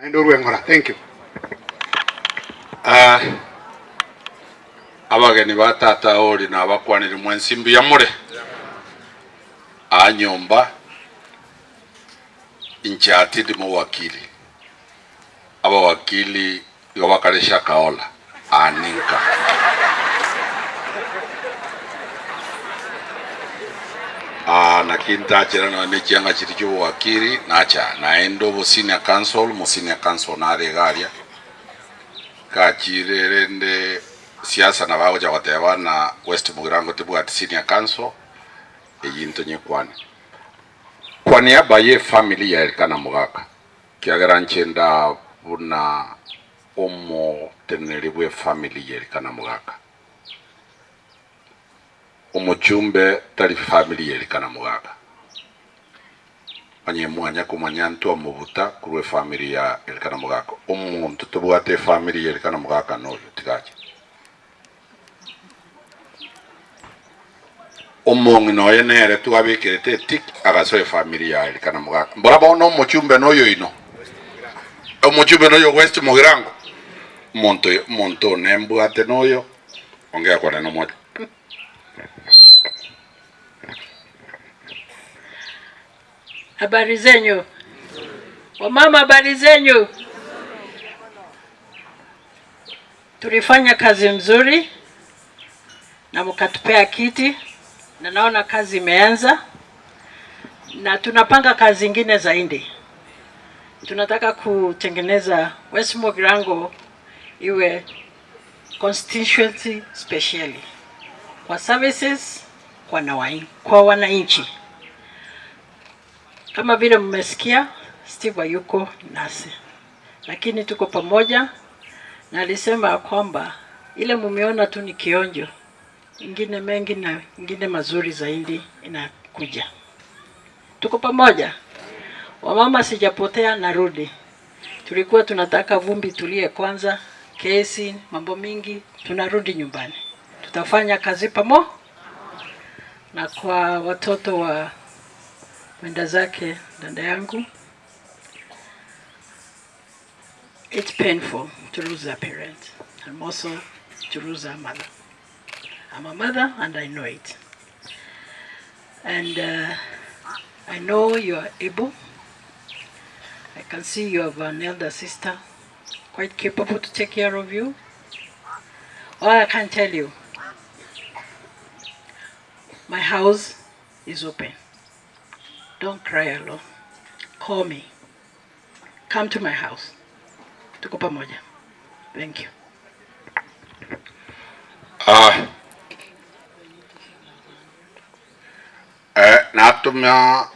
Thank you. Abageni batata oli na abakwanira mwensimbi ya mure anyomba inchati di wakili aba wakili yobakale ShakaHola aninka na kinta chera na nekianga chiricho wakili nacha naendo bo senior council na regalia ka chirerende siasa na bago chakoteba na West Mugirango tibu at senior council eyinto nyekwani kwa niaba ye family ya Elkana Mugaka kiagera nchenda buna omo tenelibwe family ya Elkana Mugaka omuchumbe tali family ya Elkana Mugaka anye mwanya kumanya ntu omubuta kuwe family ya Elkana Mugaka omuntu tubwate family ya Elkana Mugaka no tikaje omongi no yenere tuabikirete tik agasoe family ya Elkana Mugaka mbora bono omuchumbe noyo ino omuchumbe noyo West Mugirango monto nembwate noyo ongea kwa neno moja. Habari zenyu wamama, habari zenyu. Tulifanya kazi mzuri na mkatupea kiti na naona kazi imeanza na tunapanga kazi zingine zaidi. Tunataka kutengeneza West Mugirango iwe constituency specially kwa services kwa wananchi. Kama vile mmesikia Steve yuko nasi, lakini tuko pamoja na alisema kwamba ile mumeona tu ni kionjo, ingine mengi na ingine mazuri zaidi inakuja. Tuko pamoja wamama, sijapotea, narudi. Tulikuwa tunataka vumbi tulie kwanza, kesi mambo mingi, tunarudi nyumbani. Tutafanya kazi pamoja. Na kwa watoto wa mwenda zake dada yangu, it's painful to lose a parent and also to lose a mother. I'm a mother and I know it. And I know you are able. I can see you have an elder sister quite capable to take care of you. All I can tell you, my house is open. Don't cry alone. Call me. Come to my house. Tuko pamoja. Thank you. Natumya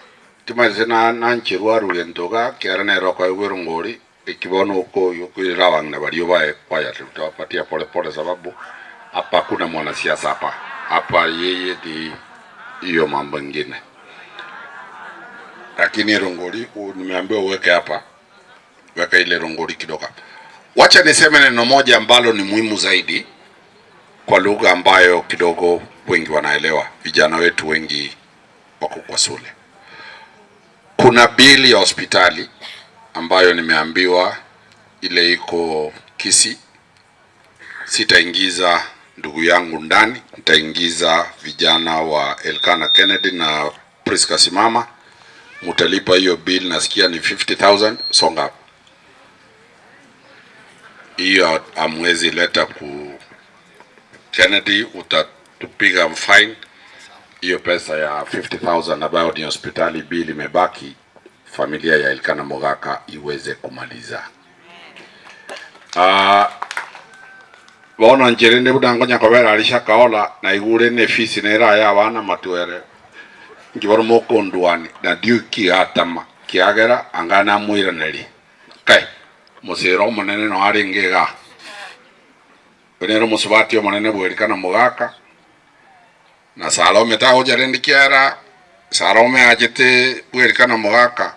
timazina nanchirwa ruyendoga kiarane roko igurungori ikibono uko yukuirawang na baliyo bae kwaya tutapatia pole pole sababu hapa kuna mwanasiasa hapa yeye di hiyo mambo mengine. Lakini rongori nimeambiwa uweke hapa, weka ile rongori kidogo. Wacha niseme neno moja ambalo ni muhimu zaidi kwa lugha ambayo kidogo wengi wanaelewa, vijana wetu wengi wako kwa shule. Kuna bili ya hospitali ambayo nimeambiwa ile iko Kisii. Sitaingiza ndugu yangu ndani, nitaingiza vijana wa Elkana Kennedy na Priska Simama. Mutalipa hiyo bill, nasikia ni 50,000 songa. Hiyo amwezi leta ku Kennedy, utatupiga fine. Hiyo pesa ya 50,000 ambayo ni hospitali bill imebaki, familia ya Elkana Mugaka iweze kumaliza. Bono njerende budangonya kobera ali ShakaHola na igure ne fees nera ya bana matwere. Ngiboro moko ndwani na diuki atama kiagera angana mwira neri kai musero munene no ari ngega benero musubati munene bwe Elkana Mugaka na Salome ta ojarendi kiara Salome ajete bwe Elkana Mugaka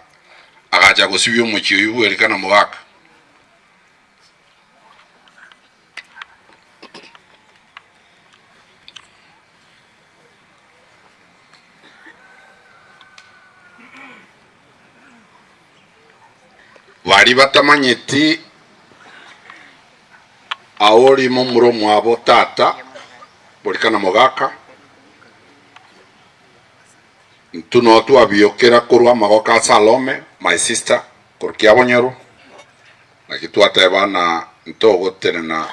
agaja gusubyo muchiyo bwe Elkana Mugaka. bari batamanyeti aori mumuro mwabo tata borikana mogaka ntuno twabiokera kurwa magoka Salome my sister kurkia bonyero na kitwate bana ntogo tenena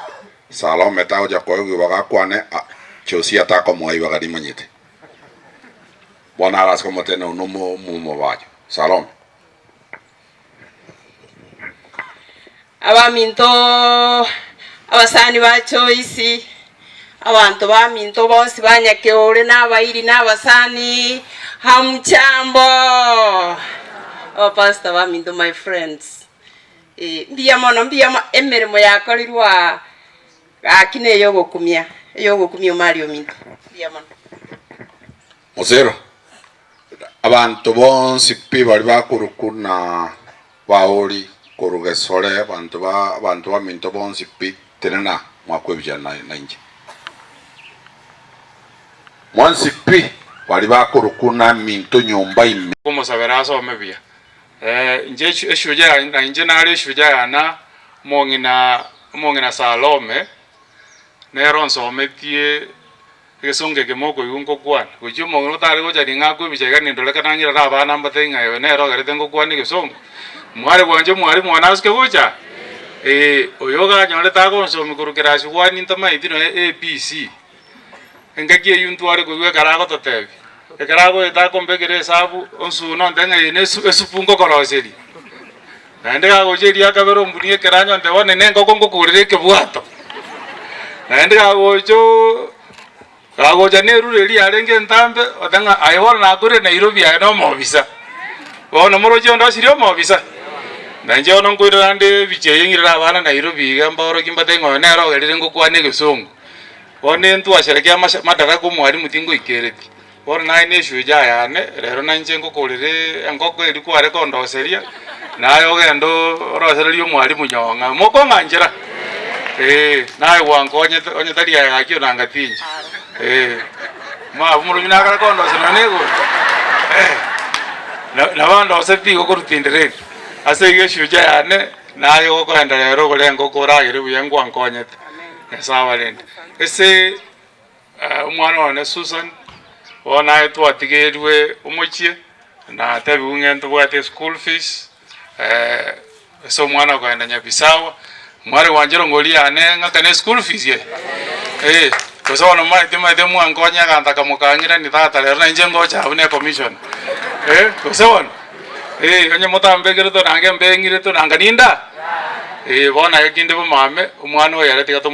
Salome tao ja koyo bagakwane chosia ta como iba gari manyete bona aras como teno no mo bayo Salome abaminto abasani ba choice abantu baminto bonsi banyakeore n'abayiri n'abasani hamchambo pastor baminto my friends mbiyamo emeremo yakorirwa akine yogokumia Mario minto mbiyamo Mozero abantu bonsi bari bakurukuna baori kurugesore abantu ba minto bonsi tenena mwakwebya na nje mwansi bari bakurukuna minto nyomba ime kumusabira somebya nje eshuja na nje nari eshuja na mongina Salome nero nsometie gesonge kemoko yungo kwan kujumo ngotari goja ringako bijega nindoleka nangira rabana mbatenga yo nero garetengo kwani gesongo mwari wanje mwari mwanaske goja oyoga nyore tago nsomi kurukirashi wani ntama itino ABC engakie yuntu ari kuwe karago totebi ekarago etako mbegere sabu onsu no ndenga ine esupungo koroseri nande gago jeri akabero mbunie keranyo ndewone nengo kongo kurire kebwato nande gago jo gago janeru reri arenge ntambe odanga ayora na kure Nairobi ayano mobisa ono morojo ndo sirio mobisa nanje ono ngwira ande bicheyingira abana Nairobi gamboro kimbatengo nero gerire ngokwane gesongo one ntu asherekea madaraka mwari mutingo ikereti ora naine shuja yane rero nanje ngokorire engoko eri kware kondoseria nayo gendo roseria omwari munyonga moko nganjira naye wankonye onye taria yakio nangatinji ma umurumi nakara kondosera nego na bando sepi gokurutindire ase geshuja yane nayo gokwenda rero gorengo koragire buyengo ankonyete sawa lende ese umwana wane Susan ona twatigerwe umuchie na tabi ungento bwate school fees so mwana kwenda Nyabisawa mwari wanjero ngoli anenga kane school fees ye koso ono mai tema ankonya kanta kamukangira ni tata lero na njengo cha une commission koso ono onye mutambegere to nange mbengire to nanga ninda bona yakinde bo mame umwana oyaretiga to